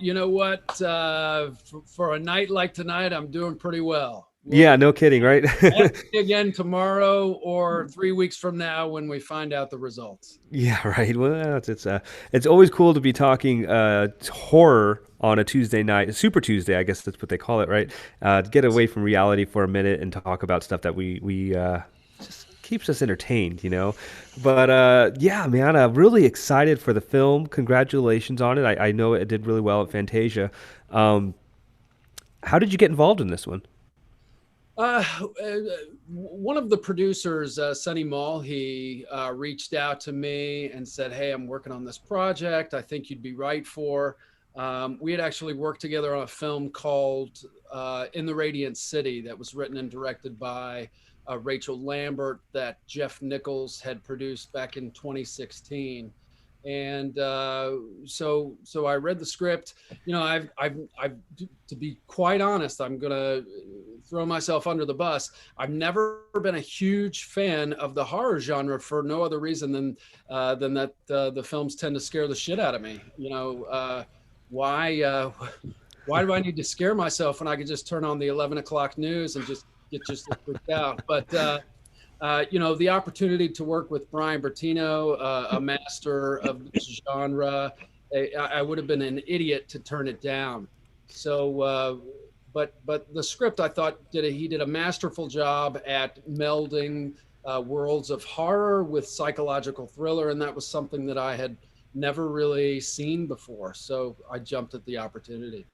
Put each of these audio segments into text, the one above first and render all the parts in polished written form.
You know what? For a night like tonight, I'm doing pretty well. Yeah, We'll no kidding, right? ask me again tomorrow or 3 weeks from now when we find out the results. Yeah, right. Well, it's always cool to be talking horror on a Tuesday night, a Super Tuesday, I guess that's what they call it, right? To get away from reality for a minute and talk about stuff that we just keeps us entertained, you know. But yeah, man, I'm really excited for the film. Congratulations on it. I know it did really well at Fantasia. Um, how did you get involved in this one? Uh, One of the producers, Sonny Mall, he reached out to me and said, "Hey, I'm working on this project. I think you'd be right for." We had actually worked together on a film called "In the Radiant City" that was written and directed by Rachel Lambert that Jeff Nichols had produced back in 2016. And so I read the script. You know, I've to be quite honest, I'm gonna throw myself under the bus. I've never been a huge fan of the horror genre for no other reason than that the films tend to scare the shit out of me. Why uh, why do I need to scare myself when I could just turn on the 11 o'clock news and get just as freaked out? But the opportunity to work with Brian Bertino, a master of this genre, I would have been an idiot to turn it down. So, but the script I thought he did a masterful job at melding worlds of horror with psychological thriller, and that was something that I had never really seen before. So I jumped at the opportunity.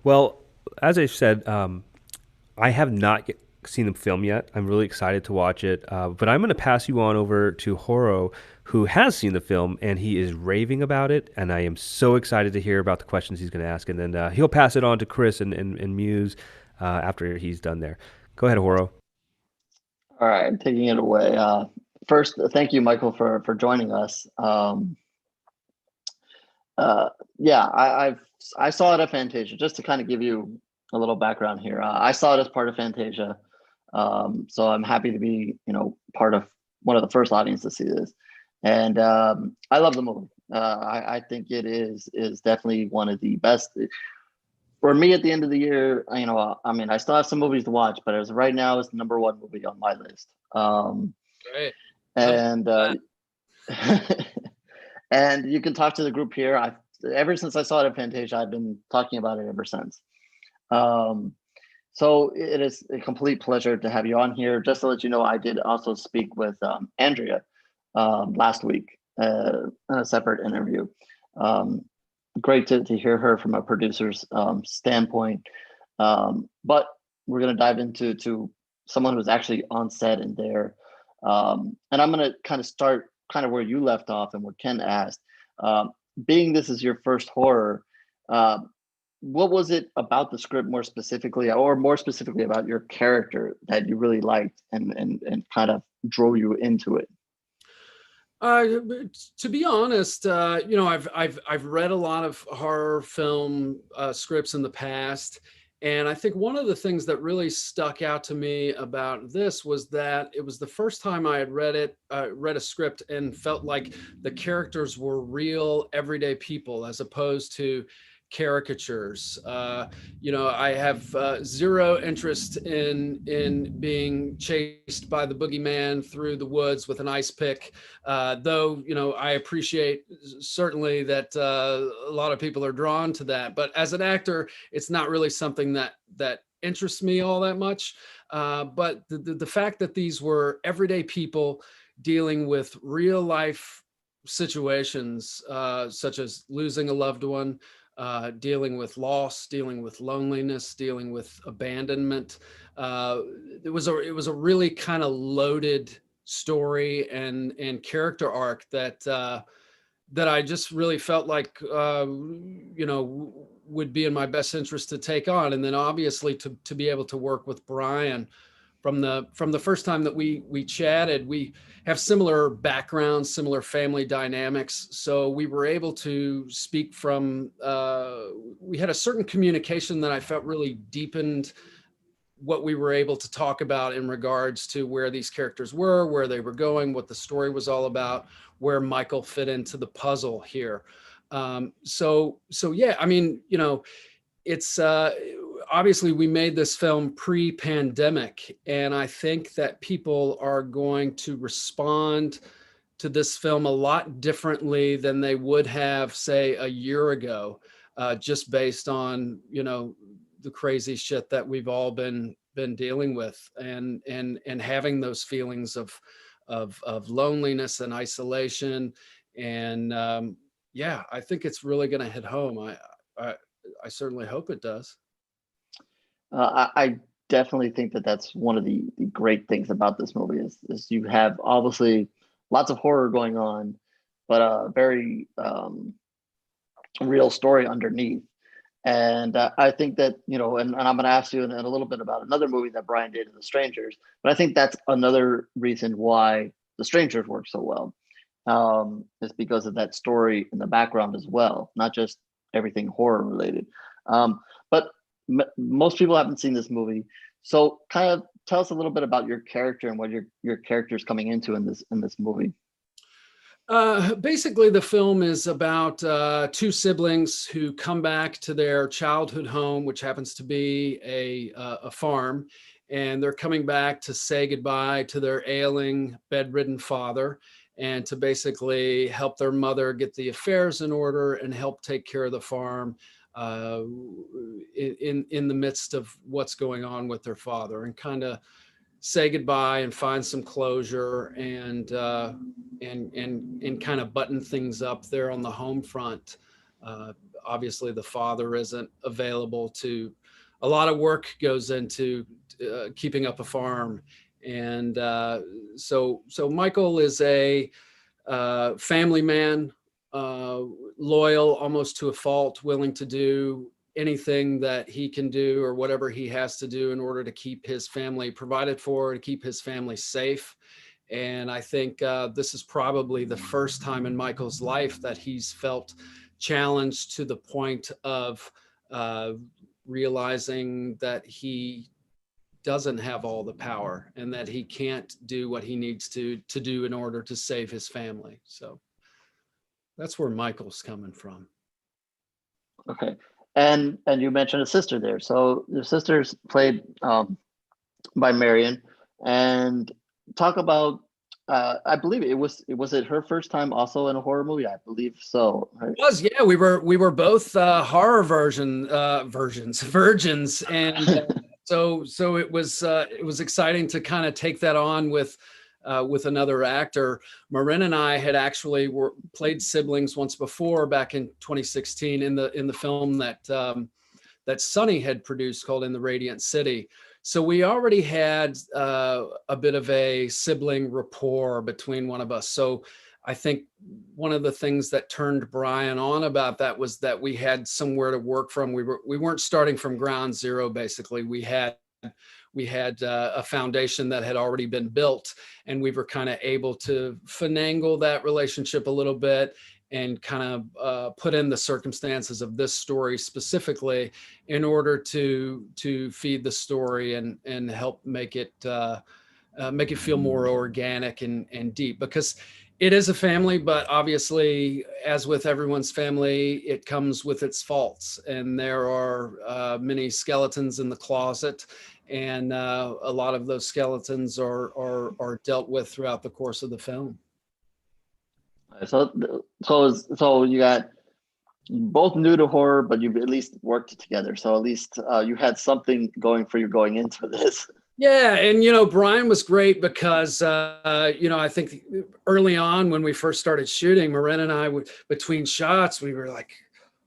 Well, as I said, I have not seen the film yet. I'm really excited to watch it, but I'm going to pass you on over to Horo, who has seen the film and he is raving about it. And I am so excited to hear about the questions he's going to ask. And then he'll pass it on to Chris and Muse after he's done there. Go ahead, Horo. All right, taking it away. First, thank you, Michael, for joining us. Uh, yeah, I saw it at Fantasia. Just to kind of give you a little background here, I saw it as part of Fantasia, so I'm happy to be, part of one of the first audience to see this, and I love the movie. I think it is definitely one of the best for me at the end of the year. I mean, I still have some movies to watch, but as of right now, it's the number one movie on my list. Great. Love And that. and you can talk to the group here. I Ever since I saw it at Fantasia, I've been talking about it ever since. Um, so it is a complete pleasure to have you on here. Just to let you know, I did also speak with Andrea last week in a separate interview. Um, Great to hear her from a producer's standpoint. But we're going to dive into someone who's actually on set and there. And I'm going to kind of start kind of where you left off and what Ken asked. Um, Being this is your first horror, uh, what was it about the script more specifically, or more specifically about your character that you really liked and kind of drove you into it? Uh, to be honest, I've read a lot of horror film scripts in the past, and I think one of the things that really stuck out to me about this was that it was the first time I had read a script and felt like the characters were real, everyday people, as opposed to caricatures. I have zero interest in being chased by the boogeyman through the woods with an ice pick. Though I appreciate certainly that a lot of people are drawn to that, but as an actor, it's not really something that interests me all that much. But the fact that these were everyday people dealing with real life situations, such as losing a loved one, dealing with loss, dealing with loneliness, dealing with abandonment. Uh, it was a really kind of loaded story and character arc that I just really felt like would be in my best interest to take on, and then obviously to be able to work with Brian from the first time that we chatted. We have similar backgrounds, similar family dynamics, so we were able to speak from. We had a certain communication that I felt really deepened what we were able to talk about in regards to where these characters were, where they were going, what the story was all about, where Michael fit into the puzzle here. So yeah, I mean, you know, it's obviously we made this film pre-pandemic, and I think that people are going to respond to this film a lot differently than they would have, say, a year ago, just based on, you know, the crazy shit that we've all been dealing with, and having those feelings of loneliness and isolation. And yeah, I think it's really going to hit home. I I certainly hope it does. I definitely think that that's one of the great things about this movie is you have obviously lots of horror going on, but a very real story underneath. And I think that, you know, and I'm going to ask you in a little bit about another movie that Brian did, The Strangers, but I think that's another reason why The Strangers works so well, is because of that story in the background as well, not just everything horror related. But most people haven't seen this movie, so kind of tell us a little bit about your character and what your character is coming into in this movie. Basically, the film is about two siblings who come back to their childhood home, which happens to be a farm, and they're coming back to say goodbye to their ailing, bedridden father, and to basically help their mother get the affairs in order and help take care of the farm uh, in the midst of what's going on with their father, and kind of say goodbye and find some closure, and kind of button things up there on the home front. Obviously, the father isn't available to. A lot of work goes into keeping up a farm, and so Michael is a family man, loyal almost to a fault, willing to do anything that he can do or whatever he has to do in order to keep his family provided for, to keep his family safe. And I think this is probably the first time in Michael's life that he's felt challenged to the point of realizing that he doesn't have all the power and that he can't do what he needs to do in order to save his family. So that's where Michael's coming from. Okay. And you mentioned a sister there. So your sister's played by Marion, and talk about. I believe was it her first time also in a horror movie? I believe so. Right? It was, yeah. We were both horror virgins, and so it was exciting to kind of take that on with another actor. Marin and I had actually played siblings once before, back in 2016 in the film that Sonny had produced called In the Radiant City. So we already had a bit of a sibling rapport between one of us. So I think one of the things that turned Brian on about that was that we had somewhere to work from. We weren't starting from ground zero. Basically, we had a foundation that had already been built, and we were kind of able to finagle that relationship a little bit and kind of put in the circumstances of this story specifically in order to feed the story and help make it feel more organic and deep, because it is a family, but obviously, as with everyone's family, it comes with its faults, and there are many skeletons in the closet, and a lot of those skeletons are dealt with throughout the course of the film. So you got both new to horror, but you've at least worked together. So at least you had something going for you going into this. Yeah, and Brian was great because I think early on when we first started shooting, Marin and I, between shots, we were like,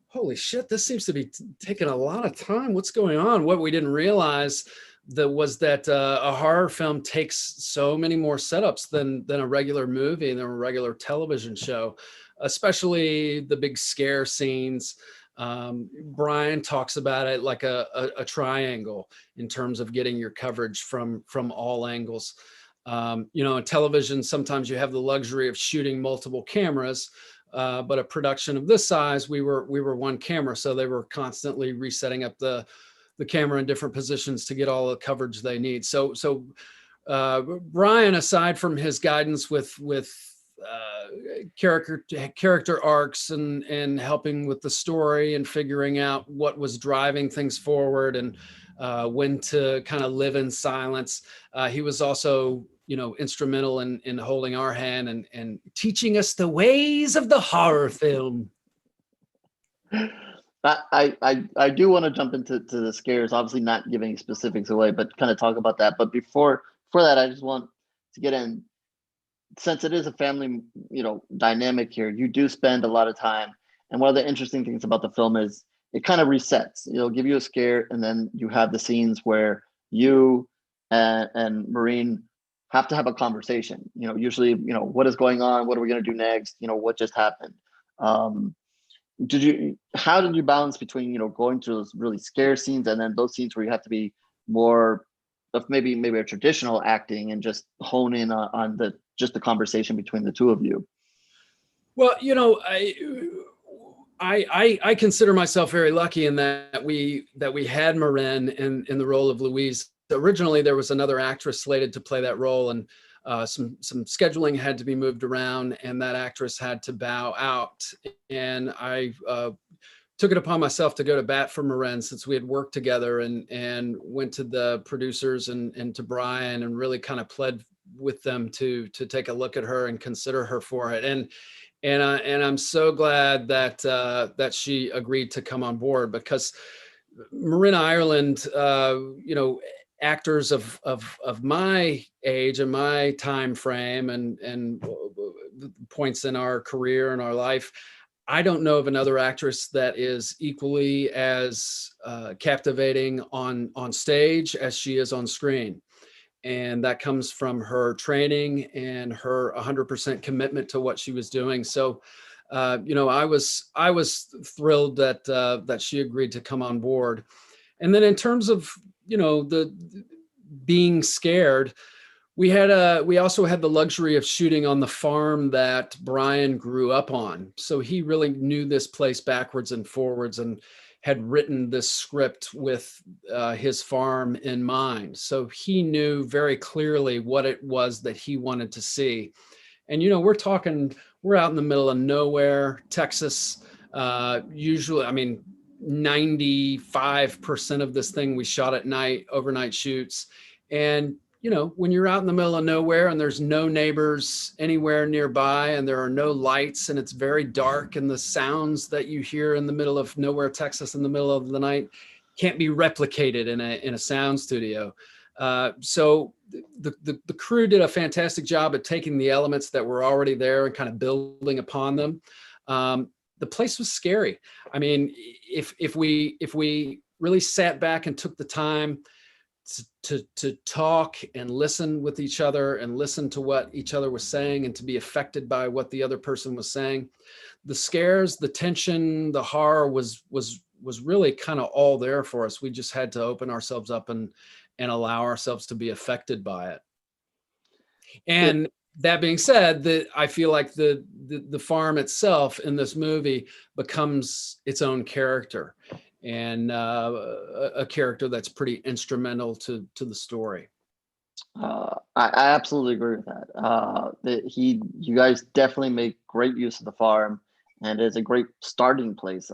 "Holy shit, this seems to be taking a lot of time. What's going on?" What we didn't realize was that a horror film takes so many more setups than a regular movie and a regular television show, especially the big scare scenes. Brian talks about it like a triangle in terms of getting your coverage from all angles. In television, sometimes you have the luxury of shooting multiple cameras, but a production of this size, we were one camera, so they were constantly resetting up the camera in different positions to get all the coverage they need. So Brian, aside from his guidance with character arcs and helping with the story and figuring out what was driving things forward and when to kind of live in silence. He was also, instrumental in holding our hand and teaching us the ways of the horror film. I do want to jump into the scares, obviously not giving specifics away, but kind of talk about that. But before that, I just want to get in, since it is a family, dynamic here. You do spend a lot of time, and one of the interesting things about the film is it kind of resets. It'll give you a scare, and then you have the scenes where you and Maureen have to have a conversation. Usually, what is going on? What are we going to do next? What just happened? How did you balance between going through those really scare scenes and then those scenes where you have to be more of maybe a traditional acting and just hone in on the conversation between the two of you? Well, I consider myself very lucky in that we had Marin in the role of Louise. Originally, there was another actress slated to play that role, and some scheduling had to be moved around, and that actress had to bow out. And I took it upon myself to go to bat for Marin, since we had worked together, and went to the producers and to Brian and really kind of pled with them to take a look at her and consider her for it. And I'm so glad that she agreed to come on board, because Marin Ireland, actors of my age and my time frame and points in our career and our life, I don't know of another actress that is equally as captivating on stage as she is on screen. And that comes from her training and her 100% commitment to what she was doing. So, I was thrilled that she agreed to come on board. And then in terms of, the being scared, we also had the luxury of shooting on the farm that Brian grew up on. So he really knew this place backwards and forwards and had written this script with his farm in mind. So he knew very clearly what it was that he wanted to see. And, we're out in the middle of nowhere, Texas. Usually, 95% of this thing we shot at night, overnight shoots. And, when you're out in the middle of nowhere and there's no neighbors anywhere nearby and there are no lights and it's very dark, and the sounds that you hear in the middle of nowhere, Texas, in the middle of the night can't be replicated in a sound studio. So the crew did a fantastic job at taking the elements that were already there and kind of building upon them. The place was scary. If we really sat back and took the time to talk and listen with each other and listen to what each other was saying and to be affected by what the other person was saying, the scares, the tension, the horror was really kind of all there for us. We just had to open ourselves up and allow ourselves to be affected by it. And that being said, I feel like the farm itself in this movie becomes its own character, and a character that's pretty instrumental to the story. I absolutely agree with that. You guys definitely make great use of the farm, and it's a great starting place.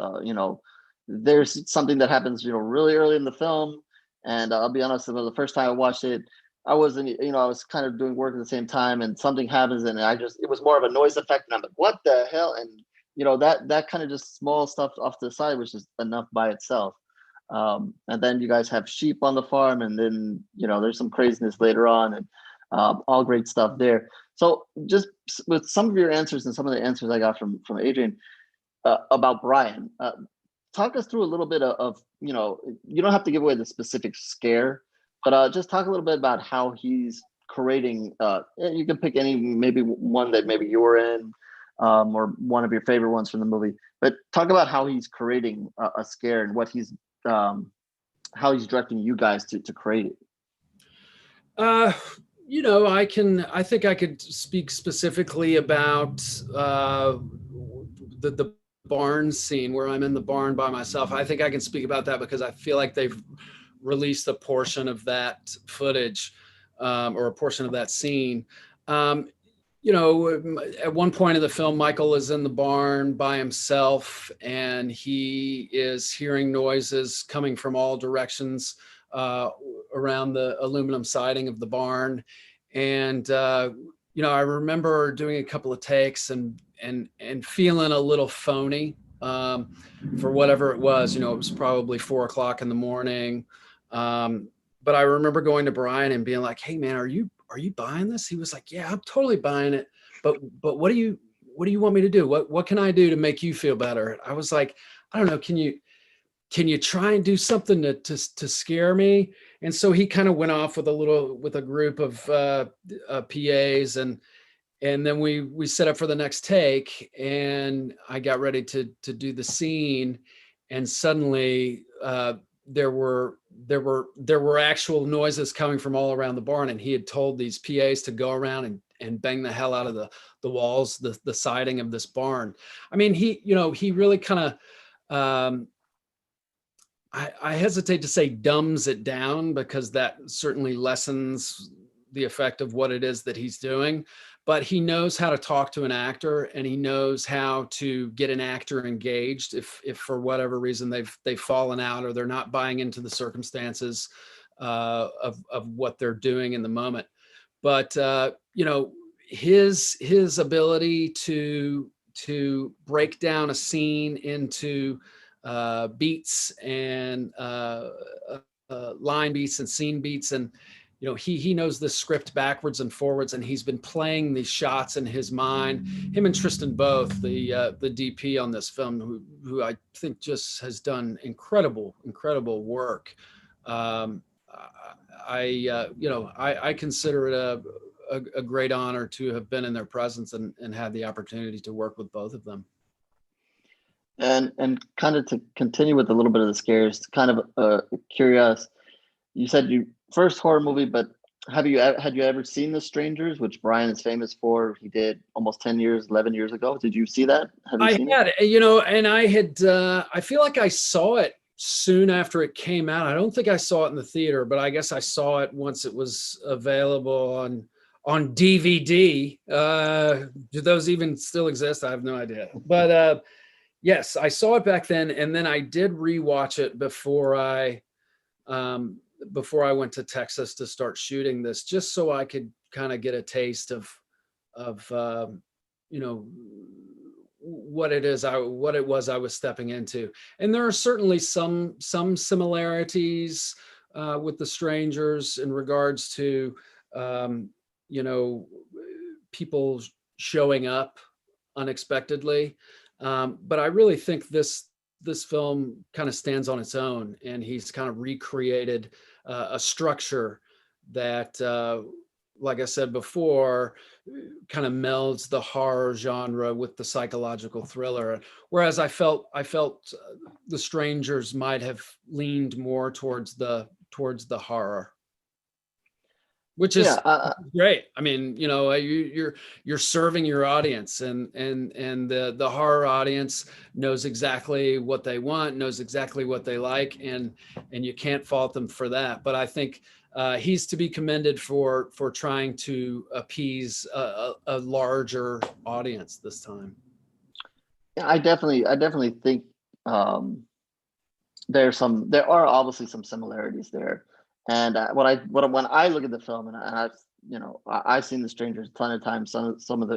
There's something that happens, really early in the film, and I'll be honest, the first time I watched it, I wasn't, I was kind of doing work at the same time, and something happens, and it was more of a noise effect, and I'm like, what the hell? And that kind of just small stuff off to the side, which is enough by itself. And then you guys have sheep on the farm, and then there's some craziness later on, and all great stuff there. So just with some of your answers and some of the answers I got from Adrian about Brian, talk us through a little bit of you don't have to give away the specific scare, but just talk a little bit about how he's creating. You can pick any, maybe one that maybe you were in, or one of your favorite ones from the movie. But talk about how he's creating a scare and what he's how he's directing you guys to create it. I think I could speak specifically about the barn scene where I'm in the barn by myself. I think I can speak about that because I feel like they've released a portion of that footage, or a portion of that scene. at one point of the film, Michael is in the barn by himself, and he is hearing noises coming from all directions around the aluminum siding of the barn. And I remember doing a couple of takes and feeling a little phony for whatever it was. It was probably 4 o'clock in the morning. But I remember going to Brian and being like, "Hey man, are you buying this?" He was like, "Yeah, I'm totally buying it. But what do you want me to do? What can I do to make you feel better?" I was like, "I don't know. Can you try and do something to scare me?" And so he kind of went off with a group of PAs, and then we set up for the next take, and I got ready to do the scene, and suddenly there were actual noises coming from all around the barn, and he had told these PAs to go around and bang the hell out of the walls, the siding of this barn. I mean, he really kind of I hesitate to say dumbs it down, because that certainly lessens the effect of what it is that he's doing. But he knows how to talk to an actor, and he knows how to get an actor engaged if for whatever reason they've fallen out, or they're not buying into the circumstances of what they're doing in the moment. But his ability to break down a scene into beats and line beats and scene beats, and he knows the script backwards and forwards, and he's been playing these shots in his mind. Him and Tristan both, the DP on this film, who I think just has done incredible work. I consider it a great honor to have been in their presence and had the opportunity to work with both of them. And kind of to continue with a little bit of the scares, kind of curious. You said you first horror movie, but had you ever seen The Strangers, which Brian is famous for? He did almost 11 years ago. Did you see that? Have you seen it? And I had I feel like I saw it soon after it came out. I don't think I saw it in the theater, but I guess I saw it once it was available on DVD. Do those even still exist? I have no idea. But yes, I saw it back then, and then I did rewatch it before I went to Texas to start shooting this, just so I could kind of get a taste of what it was I was stepping into. And there are certainly some similarities with The Strangers in regards to people showing up unexpectedly. But I really think this film kind of stands on its own, and he's kind of recreated a structure that, like I said before, kind of melds the horror genre with the psychological thriller. Whereas I felt The Strangers might have leaned more towards the horror, which is great. I mean, you're serving your audience, and the horror audience knows exactly what they want, knows exactly what they like, and you can't fault them for that. But I think he's to be commended for trying to appease a larger audience this time. Yeah, I definitely think there are obviously some similarities there. And when I look at the film, and I've seen The Strangers a ton of times. Some of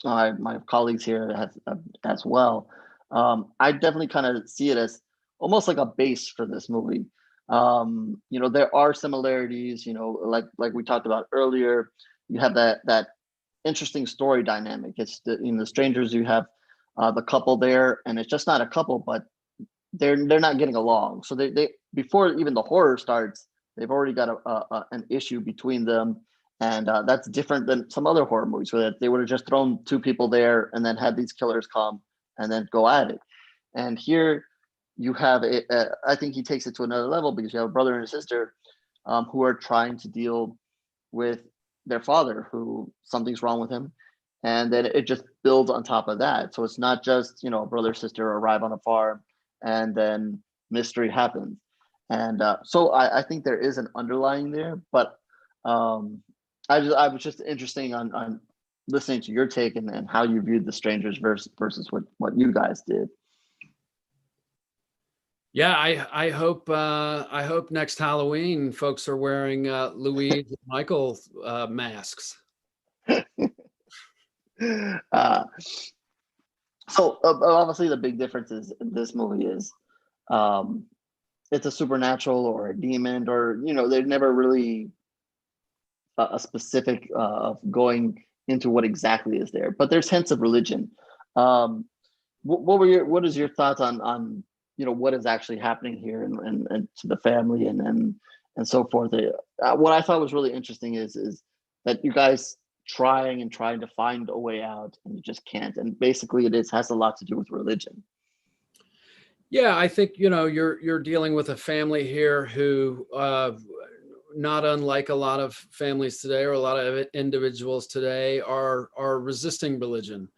my colleagues here have as well. I definitely kind of see it as almost like a base for this movie. There are similarities. Like we talked about earlier. You have that interesting story dynamic. It's The Strangers. You have the couple there, and it's just not a couple, but they're not getting along. So they before even the horror starts, they've already got an issue between them, and that's different than some other horror movies where they would have just thrown two people there and then had these killers come and then go at it. And here you have I think he takes it to another level, because you have a brother and a sister who are trying to deal with their father, who something's wrong with him, and then it just builds on top of that. So it's not just a brother sister arrive on a farm and then mystery happens. And so I think there is an underlying there, but I was just interesting on listening to your take and how you viewed The Strangers versus what you guys did. Yeah, I hope next Halloween folks are wearing Louise and Michael masks. Uh, so obviously the big difference is this movie is um, it's a supernatural or a demon, or they're never really a specific of going into what exactly is there, but there's hints of religion. Um, what is your thoughts on what is actually happening here and to the family and so forth? What I thought was really interesting is that you guys trying to find a way out and you just can't, and basically has a lot to do with religion. Yeah, I think you're dealing with a family here who, not unlike a lot of families today or a lot of individuals today, are resisting religion.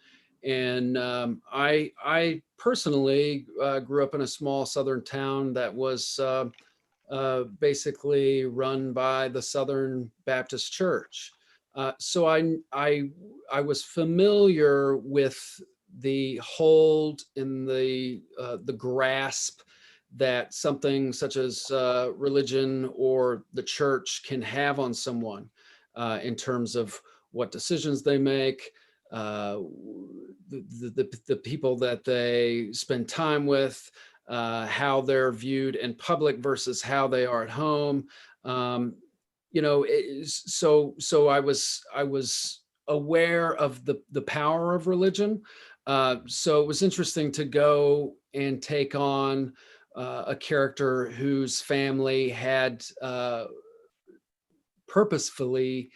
And I personally grew up in a small southern town that was basically run by the Southern Baptist Church. So I was familiar with the hold in the grasp that something such as religion or the church can have on someone in terms of what decisions they make, the people that they spend time with, how they're viewed in public versus how they are at home. So I was aware of the power of religion. So it was interesting to go and take on a character whose family had purposefully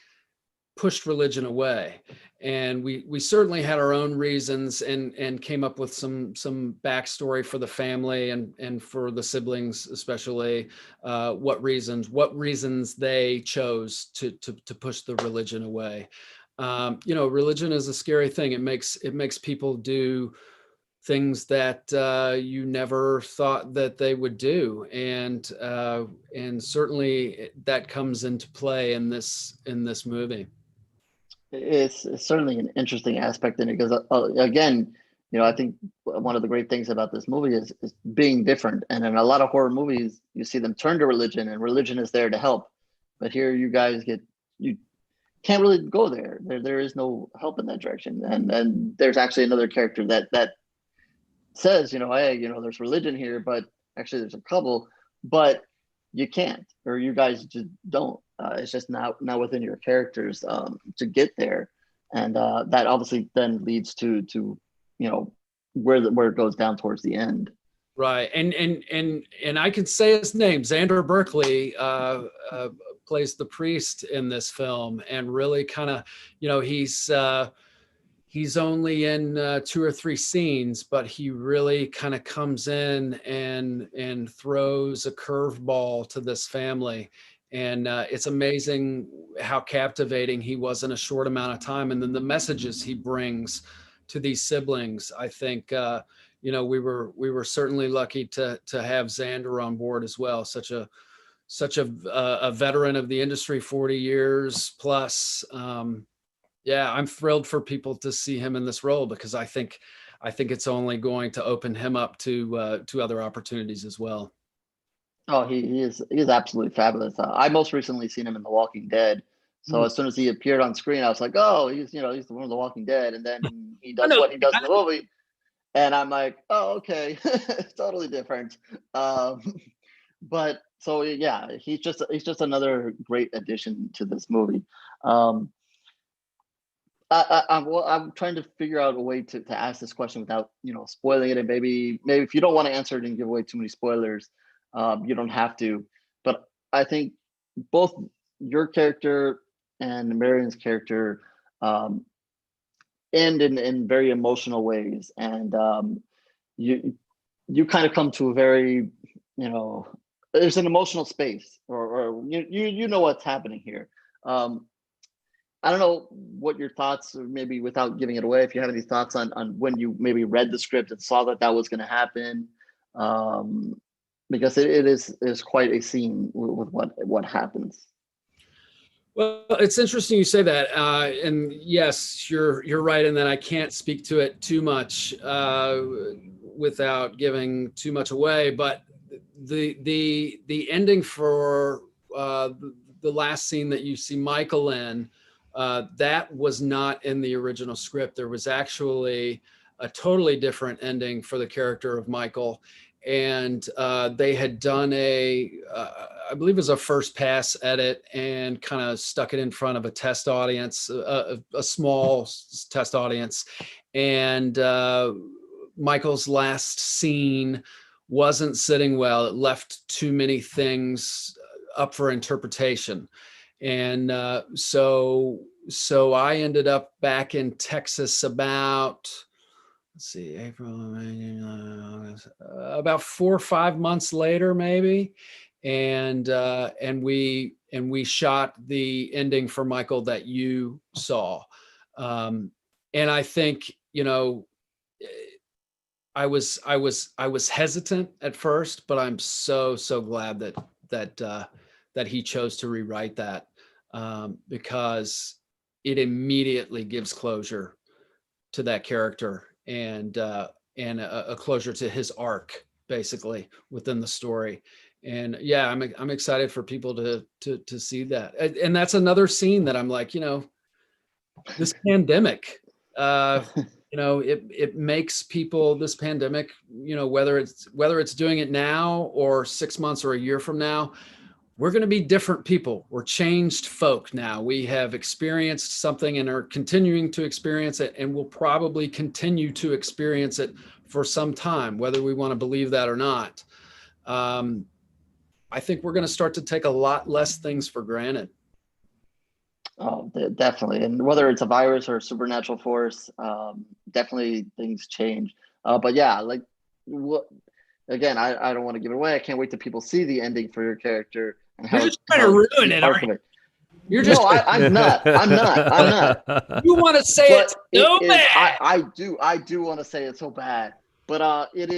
pushed religion away, and we certainly had our own reasons and came up with some backstory for the family and for the siblings, especially what reasons they chose to push the religion away. Religion is a scary thing. It makes people do things that you never thought that they would do, and certainly that comes into play in this movie. It's certainly an interesting aspect in it because again, I think one of the great things about this movie is being different. And in a lot of horror movies, you see them turn to religion, and religion is there to help. But here, you can't really go there. There is no help in that direction. And then there's actually another character that says, hey, there's religion here, but actually there's a couple, but you can't, or you guys just don't. It's just not within your characters to get there, and that obviously then leads to where it goes down towards the end. Right, and I can say his name. Xander Berkeley plays the priest in this film, and really kind of, he's only in 2 or 3 scenes, but he really kind of comes in and throws a curveball to this family. And it's amazing how captivating he was in a short amount of time. And then the messages he brings to these siblings, I think, we were certainly lucky to have Xander on board as well. Such a veteran of the industry, 40 years plus. Yeah, I'm thrilled for people to see him in this role, because I think it's only going to open him up to other opportunities as well. Oh, he is absolutely fabulous. I most recently seen him in The Walking Dead. So as soon as he appeared on screen, I was like, oh, he's the one of The Walking Dead, and then he does what he does in the movie, and I'm like, oh, okay, totally different. But so yeah, he's just another great addition to this movie. I'm trying to figure out a way to ask this question without spoiling it, and maybe if you don't want to answer it and give away too many spoilers, you don't have to. But I think both your character and Marion's character end in very emotional ways, and you kind of come to a very there's an emotional space, or you know what's happening here. I don't know what your thoughts, or maybe without giving it away, if you have any thoughts on when you maybe read the script and saw that was going to happen, because it is quite a scene with what happens. Well, it's interesting you say that, and yes, you're right in that I can't speak to it too much without giving too much away. But the ending for the last scene that you see Michael in, that was not in the original script. There was actually a totally different ending for the character of Michael, and they had done I believe it was a first pass edit and kind of stuck it in front of a test audience, a small test audience. And Michael's last scene wasn't sitting well. It left too many things up for interpretation. And so I ended up back in Texas about, let's see, April, May, about 4 or 5 months later, maybe. And we shot the ending for Michael that you saw. And I think, I was hesitant at first, but I'm so glad that he chose to rewrite that, because it immediately gives closure to that character, and a closure to his arc, basically, within the story. And yeah, I'm excited for people to see that. And that's another scene that I'm like, this pandemic, it makes people, this pandemic, whether it's doing it now or 6 months or a year from now, we're going to be different people. We're changed folk now. We have experienced something and are continuing to experience it, and will probably continue to experience it for some time, whether we want to believe that or not. I think we're going to start to take a lot less things for granted. Oh, definitely. And whether it's a virus or a supernatural force, definitely things change. But yeah, like what, again, I don't want to give it away. I can't wait till people see the ending for your character and You're how just trying to ruin it, arc aren't of you? it. You're just No, I'm not. you want to say it But so it is, bad. I do want to say it so bad. But it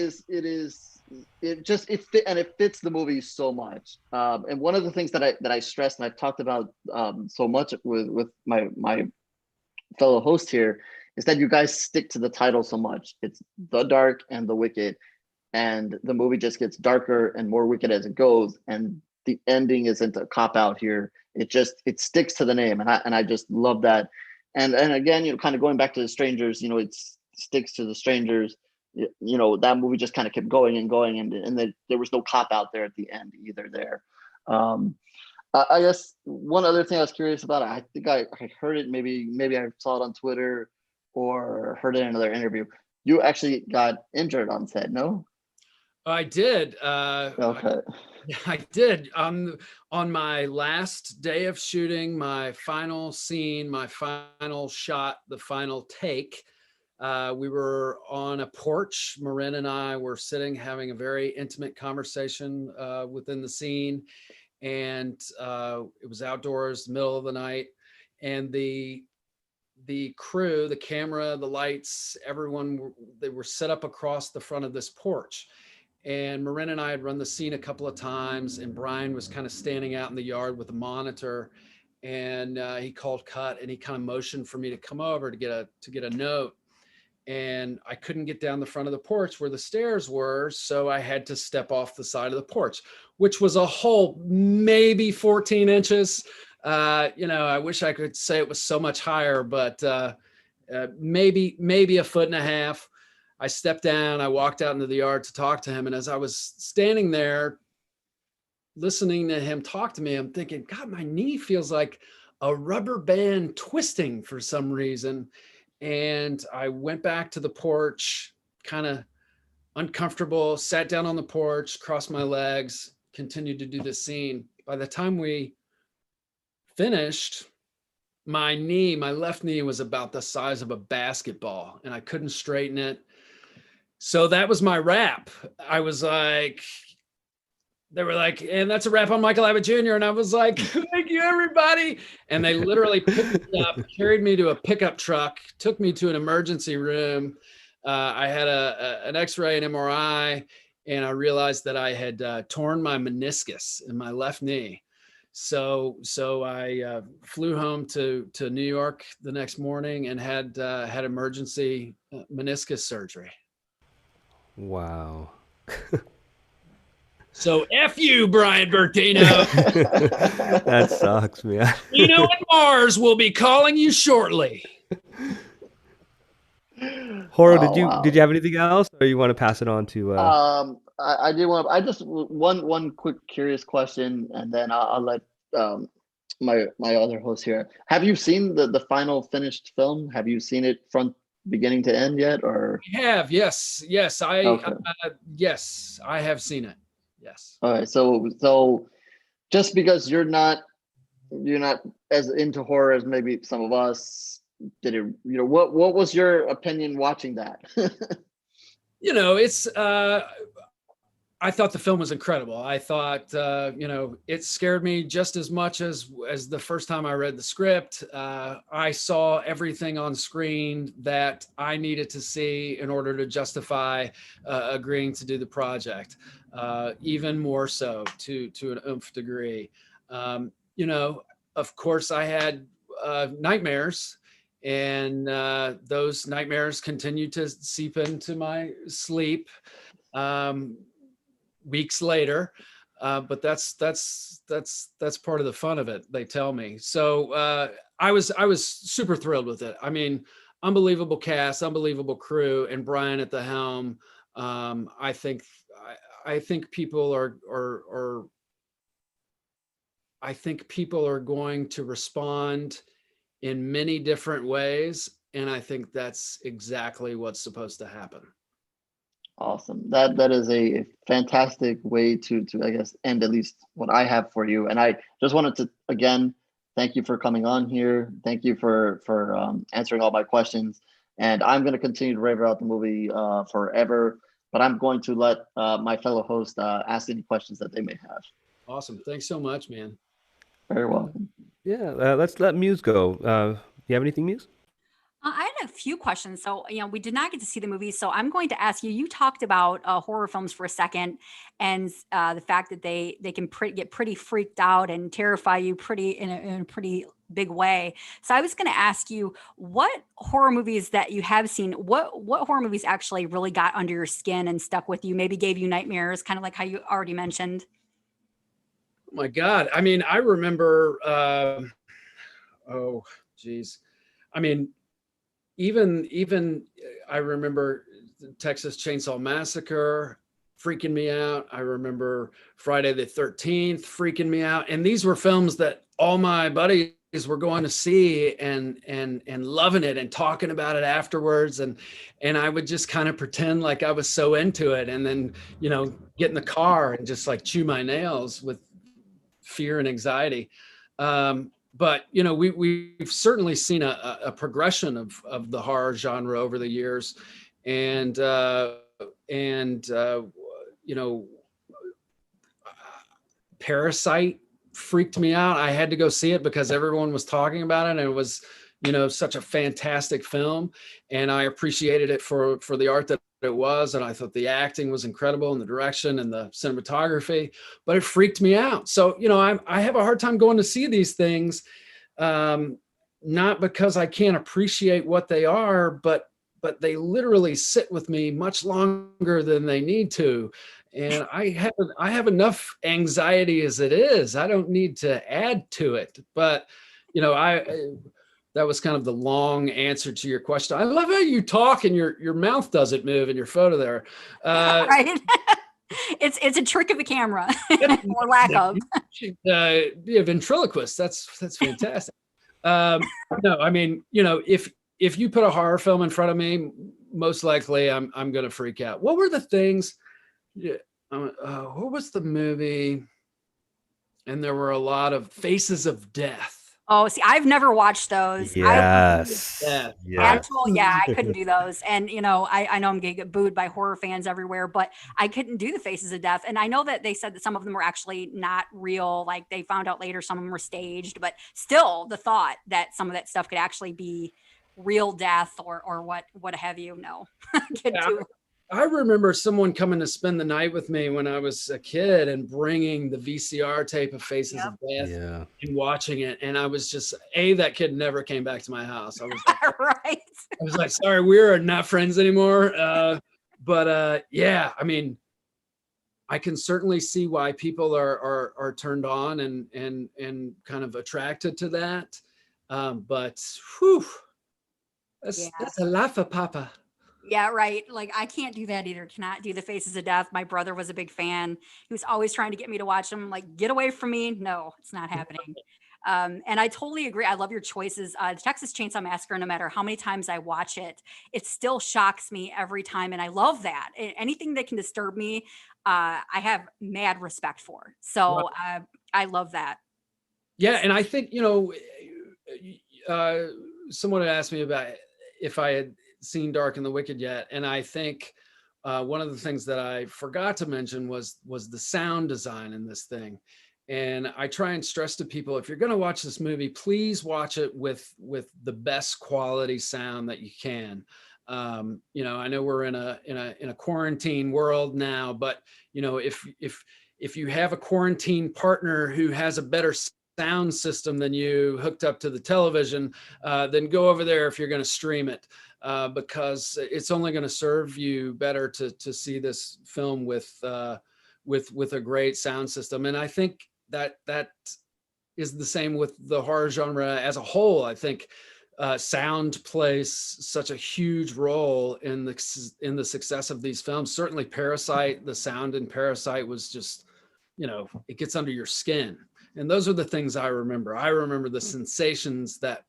fit, and it fits the movie so much. And one of the things that I stressed, and I've talked about so much with my fellow host here, is that you guys stick to the title so much. It's The Dark and the Wicked, and the movie just gets darker and more wicked as it goes. And the ending isn't a cop out here. It sticks to the name, and I just love that. And again, kind of going back to The Strangers, it sticks to The Strangers. That movie just kind of kept going and going, and there was no cop out there at the end either there. I guess one other thing I was curious about, I think I heard it, maybe I saw it on Twitter or heard it in another interview. You actually got injured on set, no? I did. Okay. I did. On my last day of shooting, my final scene, my final shot, the final take, we were on a porch. Marin and I were sitting having a very intimate conversation within the scene. And it was outdoors, middle of the night. And the crew, the camera, the lights, everyone, they were set up across the front of this porch. And Marin and I had run the scene a couple of times, and Brian was kind of standing out in the yard with a monitor, and he called cut, and he kind of motioned for me to come over to get a note. And I couldn't get down the front of the porch where the stairs were, so I had to step off the side of the porch, which was a whole maybe 14 inches. I wish I could say it was so much higher, but maybe a foot and a half. I stepped down, I walked out into the yard to talk to him. And as I was standing there listening to him talk to me, I'm thinking, God, my knee feels like a rubber band twisting for some reason. And I went back to the porch, kind of uncomfortable, sat down on the porch, crossed my legs, continued to do the scene. By the time we finished, my left knee was about the size of a basketball, and I couldn't straighten it. So that was my wrap. I was like, they were like, and that's a wrap on Michael Abbott Jr. And I was like, thank you, everybody. And they literally picked me up, carried me to a pickup truck, took me to an emergency room. I had an X-ray, an MRI, and I realized that I had torn my meniscus in my left knee. So I flew home to New York the next morning and had emergency meniscus surgery. Wow. So F you, Brian Bertino. That sucks, man. Eno and Mars will be calling you shortly. Horo, Oh, wow. did you have anything else, or you want to pass it on to? I do want. I just one quick curious question, and then I'll let my other host here. Have you seen the final finished film? Have you seen it from beginning to end yet, or? I have, yes, Okay. yes, I have seen it. Yes. All right. So just because you're not as into horror as maybe some of us, did it? What was your opinion watching that? It's I thought the film was incredible. I thought it scared me just as much as the first time I read the script. I saw everything on screen that I needed to see in order to justify agreeing to do the project, even more so to an oomph degree. Of course I had nightmares, and those nightmares continued to seep into my sleep weeks later. But that's part of the fun of it, they tell me. So I was super thrilled with it. I mean, unbelievable cast, unbelievable crew, and Brian at the helm. I think people are I think people are going to respond in many different ways, and I think that's exactly what's supposed to happen. Awesome. That is a fantastic way to I guess end at least what I have for you. And I just wanted to again thank you for coming on here. Thank you for answering all my questions. And I'm going to continue to rave about the movie forever. But I'm going to let my fellow host ask any questions that they may have. Awesome. Thanks so much, man. Very welcome. Yeah, let's let Muse go. You have anything, Muse? I had a few questions. So, we did not get to see the movie. So I'm going to ask you, you talked about horror films for a second, and the fact that they can get pretty freaked out and terrify you in a pretty big way. So I was going to ask you, what horror movies that you have seen, what horror movies actually really got under your skin and stuck with you, maybe gave you nightmares, kind of like how you already mentioned? Oh my God. I mean, I remember, oh geez. I mean, even I remember the Texas Chainsaw Massacre freaking me out. I remember Friday the 13th freaking me out. And these were films that all my buddies were going to see and loving it and talking about it afterwards. And I would just kind of pretend like I was so into it, and then, get in the car and just like chew my nails with fear and anxiety. But we've certainly seen a progression of the horror genre over the years, and Parasite freaked me out. I had to go see it because everyone was talking about it, and it was such a fantastic film, and I appreciated it for the art that it was, and I thought the acting was incredible, and the direction and the cinematography, but it freaked me out. So I have a hard time going to see these things, not because I can't appreciate what they are, but they literally sit with me much longer than they need to, and I have enough anxiety as it is. I don't need to add to it. But that was kind of the long answer to your question. I love how you talk and your mouth doesn't move in your photo there. Right. It's a trick of the camera or lack of. Yeah, ventriloquist. That's fantastic. No, I mean, if you put a horror film in front of me, most likely I'm going to freak out. What were the things? Yeah, what was the movie? And there were a lot of Faces of Death. Oh, see, I've never watched those. Yes. I couldn't do those. And, I know I'm going to get booed by horror fans everywhere, but I couldn't do the Faces of Death. And I know that they said that some of them were actually not real. Like they found out later some of them were staged, but still the thought that some of that stuff could actually be real death or what have you. No. I remember someone coming to spend the night with me when I was a kid and bringing the VCR tape of Faces Yep. of Death Yeah. and watching it. And I was just, that kid never came back to my house. I Right. was like, sorry, we're not friends anymore. Yeah, I mean, I can certainly see why people are turned on and kind of attracted to that. But whew, Yeah. that's a lot for Papa. Yeah, right. Like I can't do that either. Cannot do the Faces of Death. My brother was a big fan. He was always trying to get me to watch them. Like, get away from me. No, it's not happening. And I totally agree. I love your choices. The Texas Chainsaw Massacre, no matter how many times I watch it, it still shocks me every time. And I love that. Anything that can disturb me, I have mad respect for. So I love that. Yeah, and I think, someone had asked me about if I had seen Dark and the Wicked yet, and I think one of the things that I forgot to mention was the sound design in this thing. And I try and stress to people, if you're going to watch this movie, please watch it with the best quality sound that you can. I know we're in a quarantine world now, but if you have a quarantine partner who has a better sound system than you hooked up to the television, then go over there if you're going to stream it, because it's only going to serve you better to see this film with a great sound system. And I think that is the same with the horror genre as a whole. I think sound plays such a huge role in the success of these films. Certainly Parasite, the sound in Parasite was just, it gets under your skin. And those are the things I remember. I remember the sensations that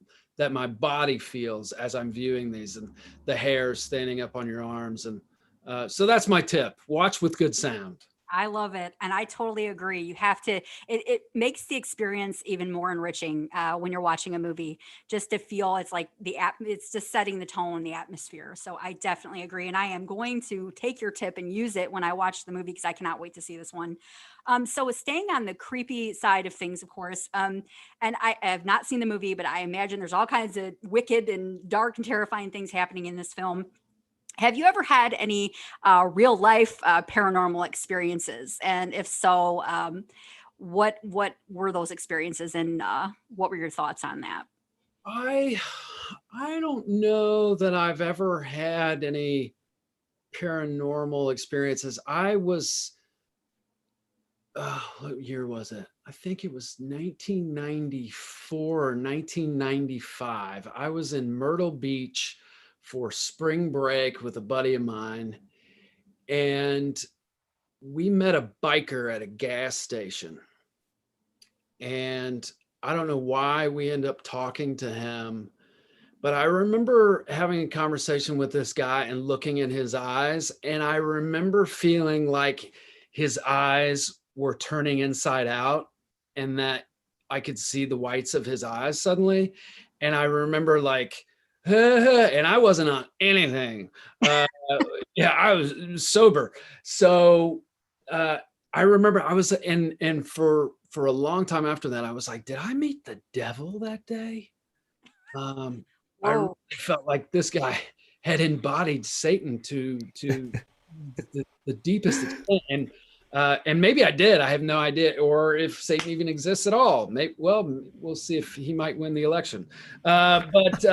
my body feels as I'm viewing these, and the hair standing up on your arms. And so that's my tip. Watch with good sound. I love it. And I totally agree. You have to, it makes the experience even more enriching when you're watching a movie, just to feel it's like it's just setting the tone, the atmosphere. So I definitely agree. And I am going to take your tip and use it when I watch the movie, because I cannot wait to see this one. So staying on the creepy side of things, of course, and I have not seen the movie, but I imagine there's all kinds of wicked and dark and terrifying things happening in this film. Have you ever had any real life paranormal experiences? And if so, what were those experiences, and what were your thoughts on that? I don't know that I've ever had any paranormal experiences. I was, what year was it? I think it was 1994 or 1995. I was in Myrtle Beach for spring break with a buddy of mine, and we met a biker at a gas station. And I don't know why we ended up talking to him, but I remember having a conversation with this guy and looking in his eyes, and I remember feeling like his eyes were turning inside out, and that I could see the whites of his eyes suddenly. And I remember like, and I wasn't on anything. Yeah, I was sober. So I remember I was, and for a long time after that, I was like, did I meet the devil that day? I really felt like this guy had embodied Satan to the deepest extent. And maybe I did. I have no idea, or if Satan even exists at all. Well, we'll see if he might win the election. But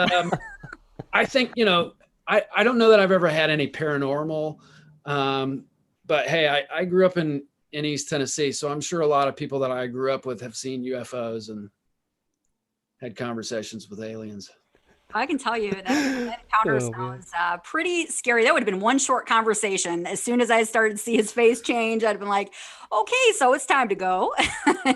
I think, I don't know that I've ever had any paranormal. But hey, I grew up in East Tennessee, so I'm sure a lot of people that I grew up with have seen UFOs and had conversations with aliens. I can tell you that encounter sounds pretty scary. That would have been one short conversation. As soon as I started to see his face change, I'd been like, okay, so it's time to go.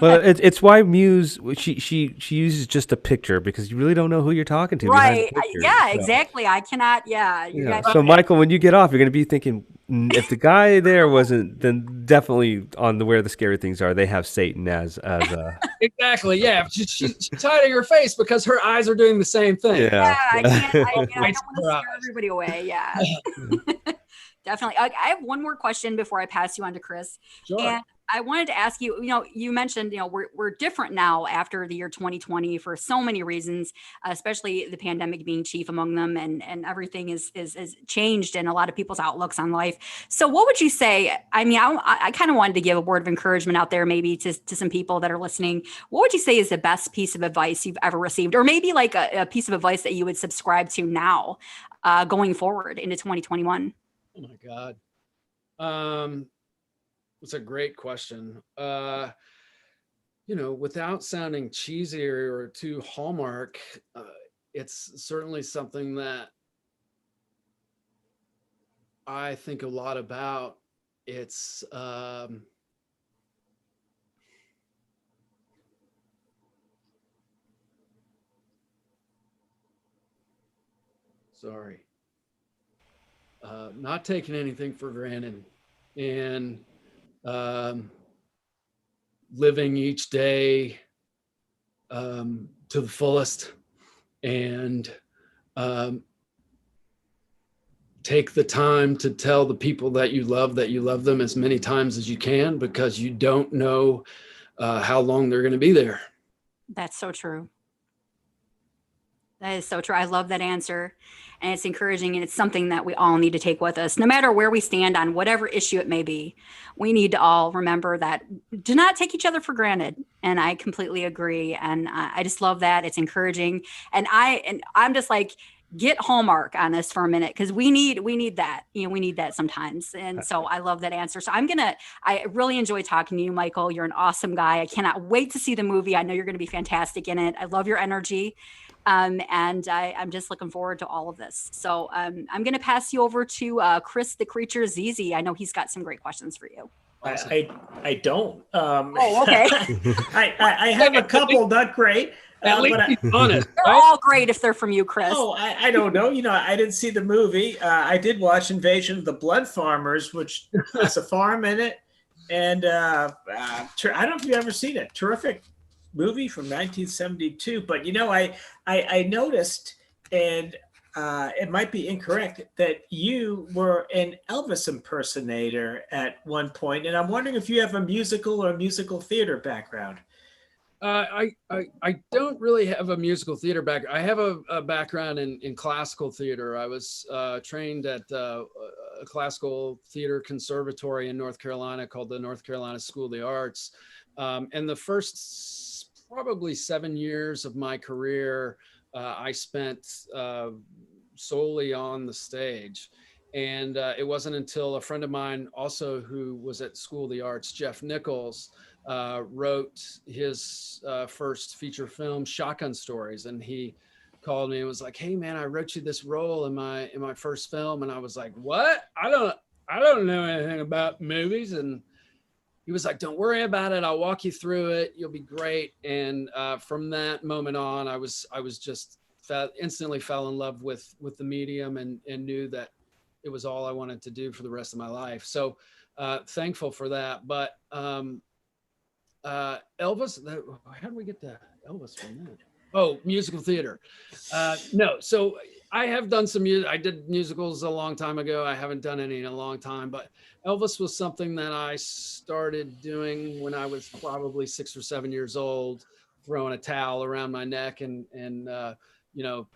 Well, it's why Muse, she uses just a picture, because you really don't know who you're talking to. Right. Yeah, so. Exactly. I cannot. Yeah. You guys, so Michael, when you get off, you're going to be thinking, if the guy there wasn't, then definitely on Where the Scary Things Are, they have Satan as Exactly. Yeah. She's hiding her face because her eyes are doing the same thing. Yeah. I can't. I don't want to scare everybody away. Yeah. Definitely. I have one more question before I pass you on to Chris. Sure. And I wanted to ask you, you mentioned, we're different now after the year 2020 for so many reasons, especially the pandemic being chief among them, and everything is changed in a lot of people's outlooks on life. So what would you say? I mean, I kind of wanted to give a word of encouragement out there, maybe to some people that are listening. What would you say is the best piece of advice you've ever received, or maybe like a piece of advice that you would subscribe to now, going forward into 2021? Oh my God. It's a great question. Without sounding cheesy or too Hallmark, it's certainly something that I think a lot about. It's sorry, not taking anything for granted, and living each day to the fullest, and take the time to tell the people that you love them as many times as you can, because you don't know how long they're going to be there. That's so true. That is so true. I love that answer. And it's encouraging, and it's something that we all need to take with us, no matter where we stand on whatever issue it may be. We need to all remember that, do not take each other for granted. And I completely agree. And I just love that. It's encouraging. And I'm just like, get Hallmark on us for a minute, because we need that. We need that sometimes. And so I love that answer. So I really enjoy talking to you, Michael. You're an awesome guy. I cannot wait to see the movie. I know you're going to be fantastic in it. I love your energy. And I'm just looking forward to all of this. So I'm going to pass you over to Chris the Creature Zizi. I know he's got some great questions for you. Awesome. I don't. Oh, okay. I have a couple, not great. At least but he's honest. They're all great if they're from you, Chris. Oh, I don't know. I didn't see the movie. I did watch Invasion of the Blood Farmers, which has a farm in it. And I don't know if you've ever seen it. Terrific movie from 1972. But, I noticed, and it might be incorrect, that you were an Elvis impersonator at one point. And I'm wondering if you have a musical or musical theater background. I don't really have a musical theater background. I have a background in classical theater. I was trained at a classical theater conservatory in North Carolina called the North Carolina School of the Arts. And the first probably 7 years of my career, I spent solely on the stage. And it wasn't until a friend of mine also who was at School of the Arts, Jeff Nichols, wrote his first feature film, Shotgun Stories, and he called me and was like, "Hey man, I wrote you this role in my first film." And I was like, "What? I don't know anything about movies." And he was like, "Don't worry about it. I'll walk you through it. You'll be great." And from that moment on, I was just instantly fell in love with the medium, and knew that it was all I wanted to do for the rest of my life. So thankful for that. But Elvis, how did we get to Elvis from that? Oh, musical theater. No, so I have done some music. I did musicals a long time ago. I haven't done any in a long time, but Elvis was something that I started doing when I was probably 6 or 7 years old, throwing a towel around my neck and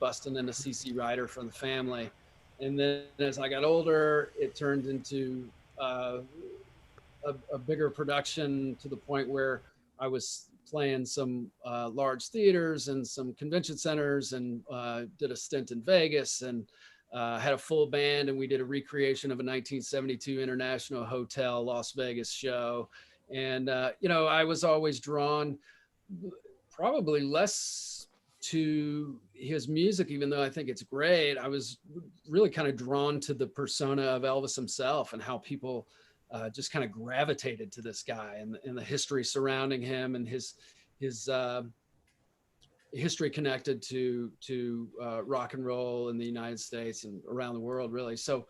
busting in a CC rider for the family. And then as I got older, it turned into a bigger production, to the point where I was playing some large theaters and some convention centers, and did a stint in Vegas, and had a full band, and we did a recreation of a 1972 International Hotel Las Vegas show. And I was always drawn, probably less to his music, even though I think it's great. I was really kind of drawn to the persona of Elvis himself, and how people just kind of gravitated to this guy, and the history surrounding him, and his history connected to rock and roll in the United States and around the world, really. So,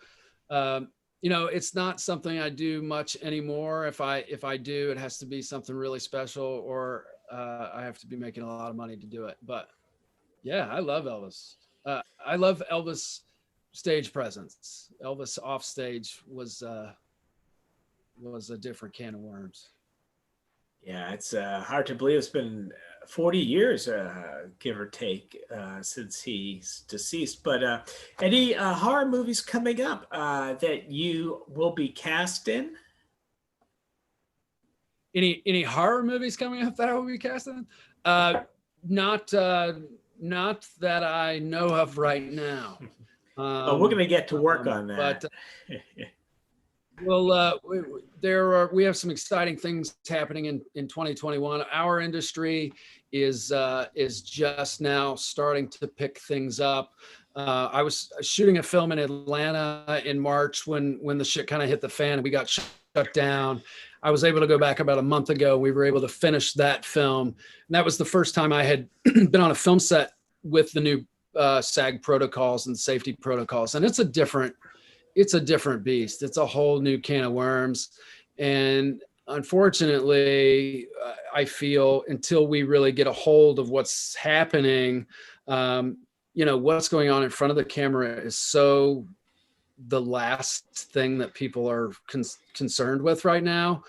it's not something I do much anymore. If I do, it has to be something really special, or I have to be making a lot of money to do it. But yeah, I love Elvis. I love Elvis stage presence. Elvis off stage was a different can of worms. Yeah, it's hard to believe it's been 40 years, give or take, since he's deceased. But any horror movies coming up that you will be cast in? Any horror movies coming up that I will be casting? Not not that I know of right now. Oh, we're going to get to work on that. But well, we have some exciting things happening in 2021. Our industry is just now starting to pick things up. I was shooting a film in Atlanta in March when the shit kind of hit the fan and we got shut down. I was able to go back about a month ago. We were able to finish that film. And that was the first time I had been on a film set with the new SAG protocols and safety protocols. And it's a different beast. It's a whole new can of worms. And unfortunately, I feel until we really get a hold of what's happening, what's going on in front of the camera is so the last thing that people are concerned with right now.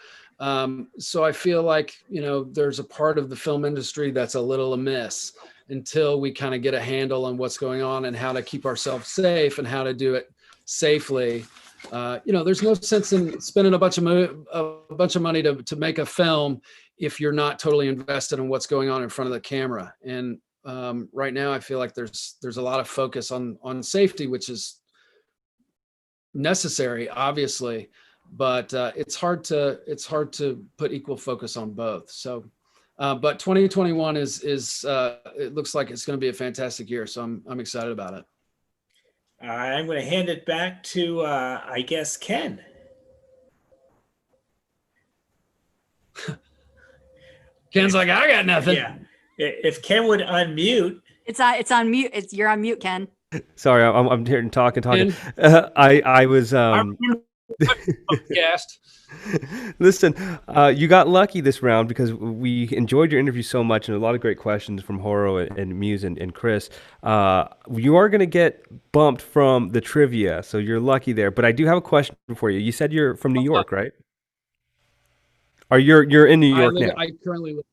So I feel like, there's a part of the film industry that's a little amiss until we kind of get a handle on what's going on and how to keep ourselves safe and how to do it safely. There's no sense in spending a bunch of money to make a film if you're not totally invested in what's going on in front of the camera. And right now I feel like there's a lot of focus on safety, which is necessary, obviously, but it's hard to put equal focus on both. So, but 2021 is it looks like it's going to be a fantastic year. So I'm excited about it. I'm going to hand it back to, I guess, Ken. Ken's like, I got nothing. Yeah. If Ken would unmute. It's on mute. You're on mute, Ken. Sorry, I'm here and talking. I was Guest. Listen, you got lucky this round because we enjoyed your interview so much and a lot of great questions from Horo and Muse and Chris. You are going to get bumped from the trivia, so you're lucky there. But I do have a question for you. You said you're from New York, right? Or you're in New York now? I currently live.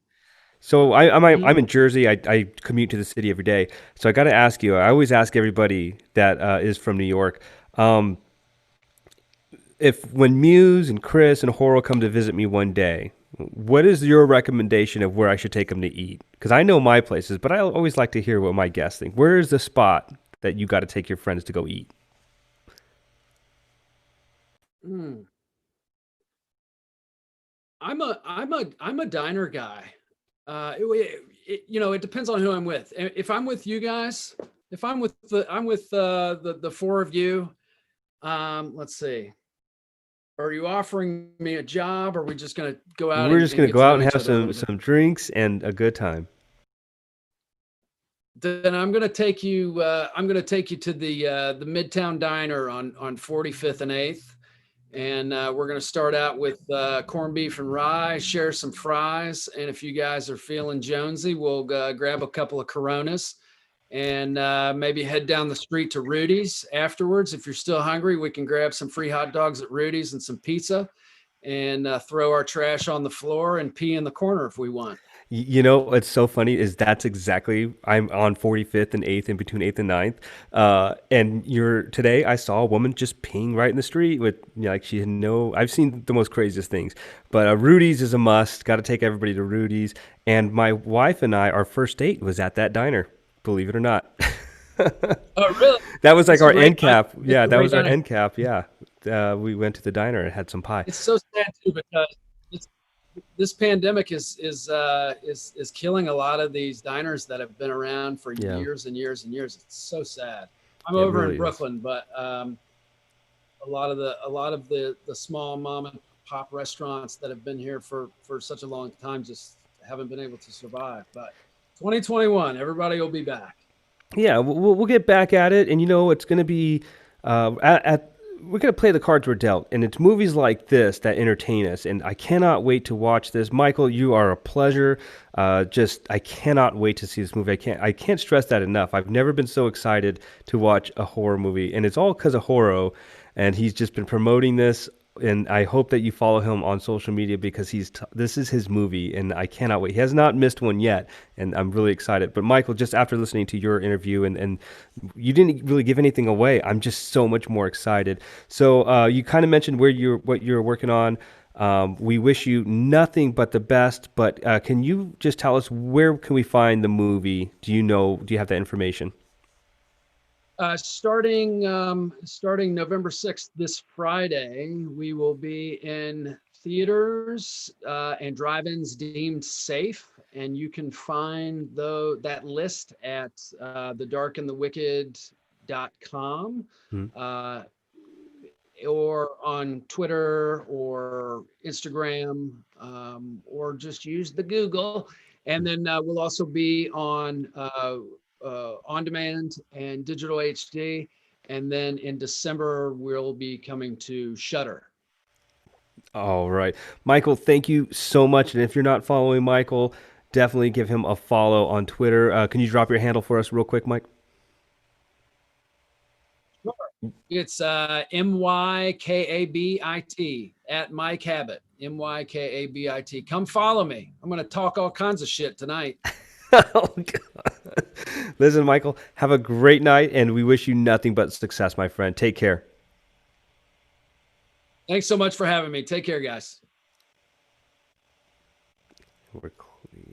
So I'm in Jersey. I commute to the city every day. So I got to ask you. I always ask everybody that is from New York. If when Muse and Chris and Horo come to visit me one day, what is your recommendation of where I should take them to eat? Because I know my places, but I always like to hear what my guests think. Where is the spot that you got to take your friends to go eat? I'm a diner guy. It depends on who I'm with. If I'm with you guys, I'm with the four of you. Let's see. Are you offering me a job? Or are we just going to go out? We're just going to go out and have some drinks and a good time. Then I'm going to take you. I'm going to take you to the Midtown Diner on 45th and 8th, and we're going to start out with corned beef and rye. Share some fries, and if you guys are feeling jonesy, we'll grab a couple of Coronas. And maybe head down the street to Rudy's afterwards. If you're still hungry, we can grab some free hot dogs at Rudy's and some pizza and throw our trash on the floor and pee in the corner if we want. What's so funny is that's exactly, I'm on 45th and 8th, in between 8th and 9th. And today I saw a woman just peeing right in the street with, she had I've seen the most craziest things, but Rudy's is a must. Got to take everybody to Rudy's. And my wife and I, our first date was at that diner. Believe it or not. Oh, really? That was like our end cap. Yeah, that was our end cap. Yeah. We went to the diner and had some pie. It's so sad too because this pandemic is killing a lot of these diners that have been around for years and years and years. It's so sad. I'm over in Brooklyn, but a lot of the small mom and pop restaurants that have been here for such a long time just haven't been able to survive. But 2021, everybody will be back. Yeah, we'll get back at it, and it's going to be we're going to play the cards we're dealt, and it's movies like this that entertain us, and I cannot wait to watch this. Michael, you are a pleasure. I cannot wait to see this movie. I can't stress that enough. I've never been so excited to watch a horror movie, and it's all because of Horo, and he's just been promoting this and I hope that you follow him on social media because this is his movie, and I cannot wait. He has not missed one yet, and I'm really excited. But Michael, just after listening to your interview, and you didn't really give anything away, I'm just so much more excited. So you kind of mentioned what you're working on. We wish you nothing but the best. But can you just tell us where can we find the movie? Do you have that information? Starting November 6th, this Friday, we will be in theaters and drive-ins deemed safe, and you can find that list at thedarkandthewicked.com or on Twitter or Instagram, or just use the Google. And then we'll also be on demand and digital HD. And then in December, we'll be coming to Shudder. All right. Michael, thank you so much. And if you're not following Michael, definitely give him a follow on Twitter. Can you drop your handle for us real quick, Mike? Sure. It's MYKABIT at Mike Habit. MYKABIT. Come follow me. I'm going to talk all kinds of shit tonight. Oh, God. Listen, Michael, have a great night, and we wish you nothing but success, my friend. Take care. Thanks so much for having me. Take care, guys. We're clear.